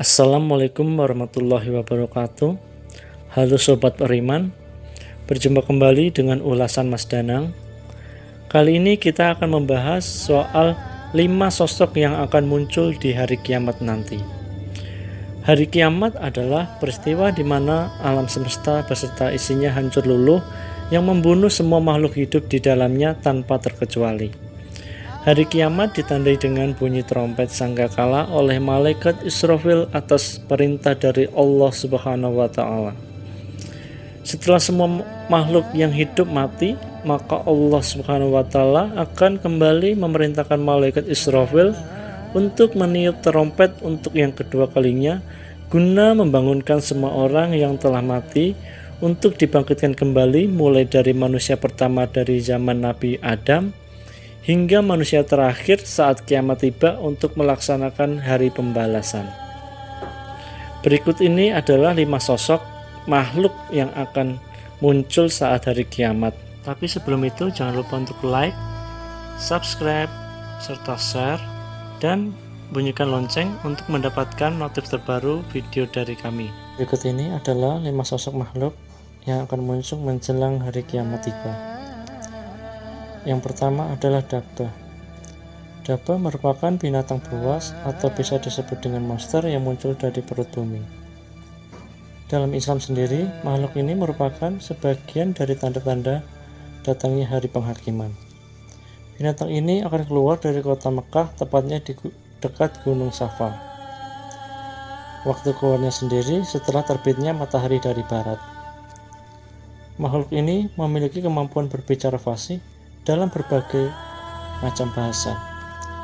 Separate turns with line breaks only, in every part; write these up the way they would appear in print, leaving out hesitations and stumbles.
Assalamualaikum warahmatullahi wabarakatuh. Halo Sobat Beriman, berjumpa kembali dengan ulasan Mas Danang. Kali ini kita akan membahas soal 5 sosok yang akan muncul di hari kiamat nanti. Hari kiamat adalah peristiwa di mana alam semesta beserta isinya hancur luluh yang membunuh semua makhluk hidup di dalamnya tanpa terkecuali. Hari kiamat ditandai dengan bunyi trompet sangkakala oleh malaikat Israfil atas perintah dari Allah Subhanahu wa Ta'ala. Setelah semua makhluk yang hidup mati, maka Allah Subhanahu wa Ta'ala akan kembali memerintahkan malaikat Israfil untuk meniup trompet untuk yang kedua kalinya, guna membangunkan semua orang yang telah mati untuk dibangkitkan kembali, mulai dari manusia pertama dari zaman Nabi Adam hingga manusia terakhir saat kiamat tiba untuk melaksanakan hari pembalasan. Berikut ini adalah 5 sosok makhluk yang akan muncul saat hari kiamat. Tapi sebelum itu jangan lupa untuk like, subscribe, serta share, dan bunyikan lonceng untuk mendapatkan notif terbaru video dari kami. Berikut ini adalah 5 sosok makhluk yang akan muncul menjelang hari kiamat tiba. Yang pertama adalah Dabbah. Dabbah merupakan binatang buas atau bisa disebut dengan monster yang muncul dari perut bumi. Dalam Islam sendiri, makhluk ini merupakan sebagian dari tanda-tanda datangnya hari penghakiman. Binatang ini akan keluar dari kota Mekah, tepatnya di dekat Gunung Safa. Waktu keluarnya sendiri setelah terbitnya matahari dari barat. Makhluk ini memiliki kemampuan berbicara fasih dalam berbagai macam bahasa.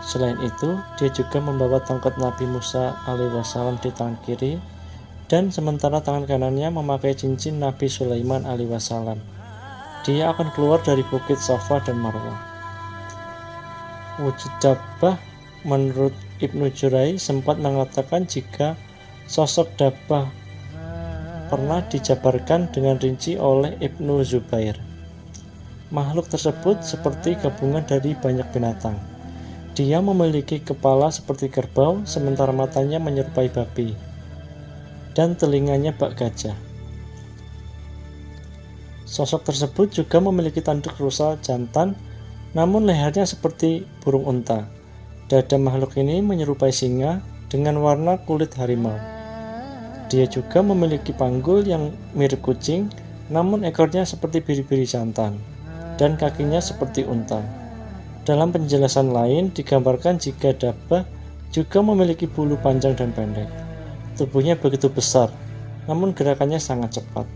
Selain itu, dia juga membawa tongkat Nabi Musa alaihissalam di tangan kiri, dan sementara tangan kanannya memakai cincin Nabi Sulaiman alaihissalam. Dia akan keluar dari bukit Safa dan Marwah. Wujud Dabbah menurut Ibnu Jurai sempat mengatakan jika sosok Dabbah pernah dijabarkan dengan rinci oleh Ibnu Zubair. Makhluk tersebut seperti gabungan dari banyak binatang. Dia memiliki kepala seperti kerbau, sementara matanya menyerupai babi, dan telinganya bak gajah. Sosok tersebut juga memiliki tanduk rusa jantan, namun lehernya seperti burung unta. Dada makhluk ini menyerupai singa dengan warna kulit harimau. Dia juga memiliki panggul yang mirip kucing, namun ekornya seperti biri-biri jantan dan kakinya seperti unta. Dalam penjelasan lain digambarkan jika Dabbah juga memiliki bulu panjang dan pendek. Tubuhnya begitu besar, namun gerakannya sangat cepat.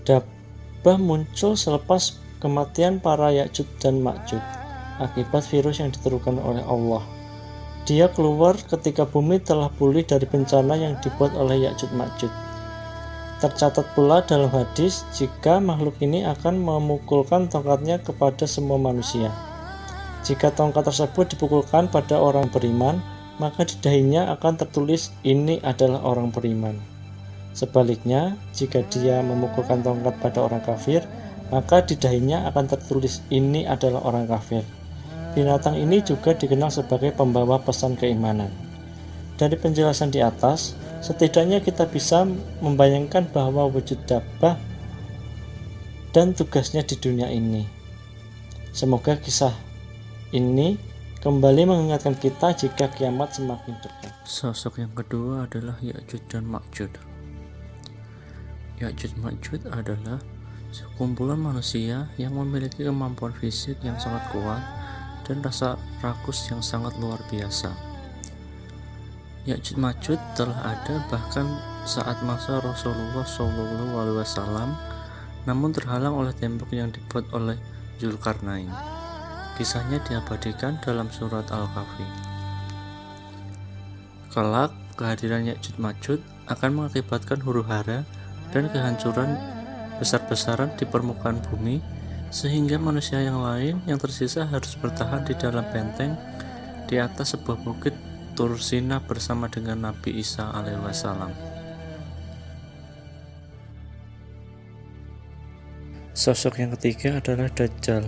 Dabbah muncul selepas kematian para Ya'juj dan Ma'juj akibat virus yang diturunkan oleh Allah. Dia keluar ketika bumi telah pulih dari bencana yang dibuat oleh Ya'juj Ma'juj. Tercatat pula dalam hadis jika makhluk ini akan memukulkan tongkatnya kepada semua manusia. Jika tongkat tersebut dipukulkan pada orang beriman, maka di dahinya akan tertulis ini adalah orang beriman. Sebaliknya, jika dia memukulkan tongkat pada orang kafir, maka di dahinya akan tertulis ini adalah orang kafir. Binatang ini juga dikenal sebagai pembawa pesan keimanan. Dari penjelasan di atas, setidaknya kita bisa membayangkan bahwa wujud Dabbah dan tugasnya di dunia ini. Semoga kisah ini kembali mengingatkan kita jika kiamat semakin dekat. Sosok yang kedua adalah Ya'juj dan Ma'juj. Ya'juj Ma'juj adalah sekumpulan manusia yang memiliki kemampuan fisik yang sangat kuat dan rasa rakus yang sangat luar biasa. Ya'juj Ma'juj telah ada bahkan saat masa Rasulullah SAW, namun terhalang oleh tembok yang dibuat oleh Zulkarnain. Kisahnya diabadikan dalam surat Al-Kahfi. Kelak, kehadiran Ya'juj Ma'juj akan mengakibatkan huru-hara dan kehancuran besar-besaran di permukaan bumi, sehingga manusia yang lain yang tersisa harus bertahan di dalam benteng di atas sebuah bukit Tur Sina bersama dengan Nabi Isa alaihissalam. Sosok yang ketiga adalah Dajjal.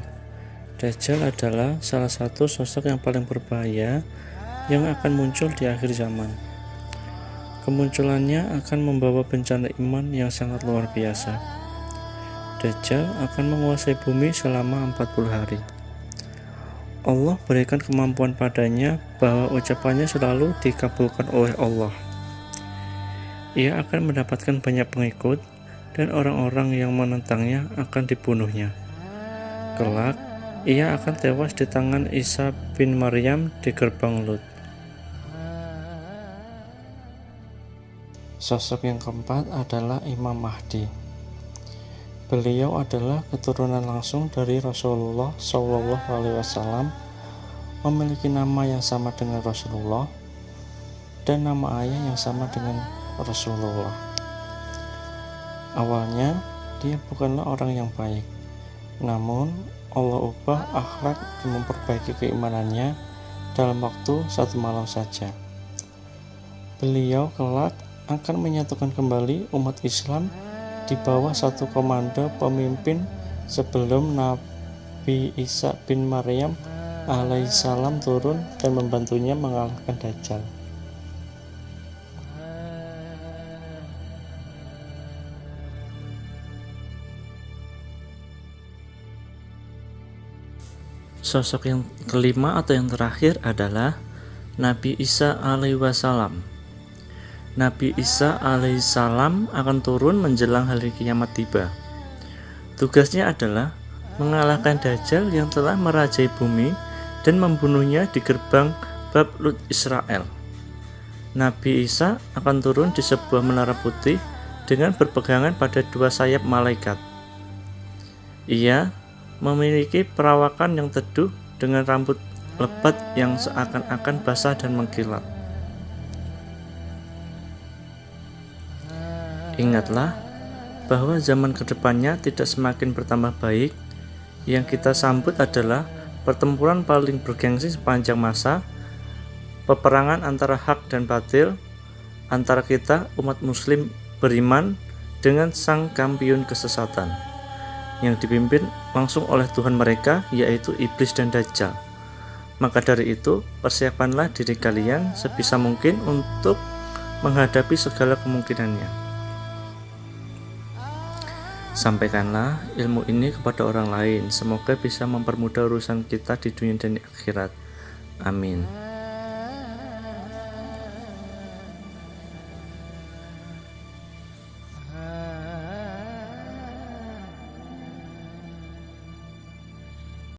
Dajjal adalah salah satu sosok yang paling berbahaya yang akan muncul di akhir zaman. Kemunculannya akan membawa bencana iman yang sangat luar biasa. Dajjal akan menguasai bumi selama 40 hari. Allah berikan kemampuan padanya bahwa ucapannya selalu dikabulkan oleh Allah. Ia akan mendapatkan banyak pengikut dan orang-orang yang menentangnya akan dibunuhnya. Kelak, ia akan tewas di tangan Isa bin Maryam di gerbang Lut. Sosok yang keempat adalah Imam Mahdi. Beliau adalah keturunan langsung dari Rasulullah SAW, memiliki nama yang sama dengan Rasulullah dan nama ayah yang sama dengan Rasulullah. Awalnya, dia bukanlah orang yang baik. Namun, Allah ubah akhlak dan memperbaiki keimanannya dalam waktu 1 malam saja. Beliau kelak akan menyatukan kembali umat Islam di bawah satu komando pemimpin sebelum Nabi Isa bin Maryam alaihissalam turun dan membantunya mengalahkan Dajjal. Sosok yang kelima atau yang terakhir adalah Nabi Isa alaihissalam. Nabi Isa alaihissalam akan turun menjelang hari kiamat tiba. Tugasnya adalah mengalahkan Dajjal yang telah merajai bumi dan membunuhnya di gerbang Bab Lut Israel. Nabi Isa akan turun di sebuah menara putih dengan berpegangan pada 2 sayap malaikat. Ia memiliki perawakan yang teduh dengan rambut lebat yang seakan-akan basah dan mengkilat. Ingatlah bahwa zaman kedepannya tidak semakin bertambah baik. Yang kita sambut adalah pertempuran paling bergengsi sepanjang masa, peperangan antara hak dan batil, antara kita umat muslim beriman dengan sang kampiun kesesatan yang dipimpin langsung oleh Tuhan mereka, yaitu iblis dan Dajjal. Maka dari itu, persiapkanlah diri kalian sebisa mungkin untuk menghadapi segala kemungkinannya. Sampaikanlah ilmu ini kepada orang lain, semoga bisa mempermudah urusan kita di dunia dan di akhirat. Amin.